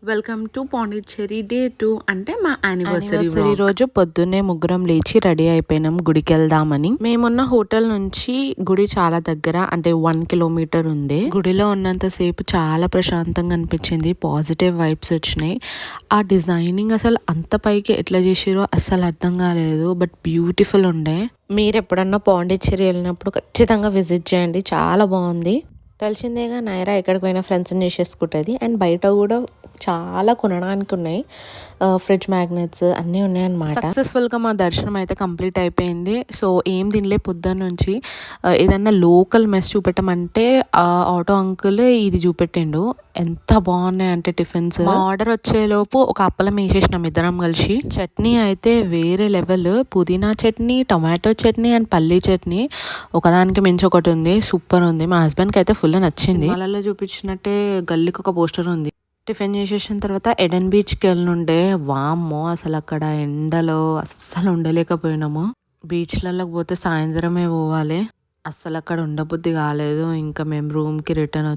Welcome to Pondicherry day 2 అంటే మా anniversary రోజు పొద్దున్నే ముగ్గురం లేచి రెడీ అయిపోయినాం గుడికి వెళ్దామని. మేమున్న హోటల్ నుంచి గుడి చాలా దగ్గర, అంటే 1 కిలోమీటర్ ఉంది. గుడిలో ఉన్నంత సేపు చాలా ప్రశాంతంగా అనిపించింది, పాజిటివ్ వైబ్స్ వచ్చినాయి. ఆ డిజైనింగ్ అసలు అంత పైకి ఎట్లా చేసిరో అస్సలు అర్థం కాలేదు, బట్ బ్యూటిఫుల్ ఉండే. మీరు ఎప్పుడన్నా పాండిచ్చేరి వెళ్ళినప్పుడు ఖచ్చితంగా విజిట్ చేయండి, చాలా బాగుంది. తెలిసిందేగా నైరా ఎక్కడికి పోయినా ఫ్రెండ్స్ని చేసేసుకుంటుంది. అండ్ బయట కూడా చాలా కొనడానికి ఉన్నాయి, ఫ్రిడ్జ్ మ్యాగ్నెట్స్ అన్నీ ఉన్నాయన్నమాట. సక్సెస్ఫుల్గా మా దర్శనం అయితే కంప్లీట్ అయిపోయింది. సో ఏం తినలే పొద్దున్న నుంచి. ఏదన్నా లోకల్ మెస్ చూపెట్టమంటే ఆటో అంకుల్ ఇది చూపెట్టిండు. ఎంత బాగున్నాయి అంటే టిఫిన్స్. ఆర్డర్ వచ్చేలోపు ఒక అప్పలం వేసేసినాం ఇద్దరం కలిసి. చట్నీ అయితే వేరే లెవెల్, పుదీనా చట్నీ, టొమాటో చట్నీ అండ్ పల్లీ చట్నీ ఒకదానికి మించి ఒకటి ఉంది, సూపర్ ఉంది. మా హస్బెండ్కి అయితే ఫుల్ నచ్చింది. వాళ్ళలో చూపించినట్టే గల్లీకి ఒక పోస్టర్ ఉంది. టిఫిన్ చేసేసిన తర్వాత ఎడెన్ బీచ్కి వెళ్ళుండే. వామ్మో అసలు అక్కడ ఎండలో అస్సలు ఉండలేకపోయినాము. బీచ్లలోకి పోతే సాయంత్రమే పోవాలి, అస్సలు అక్కడ ఉండబుద్ధి కాలేదు. ఇంకా మేము రూమ్కి రిటర్న్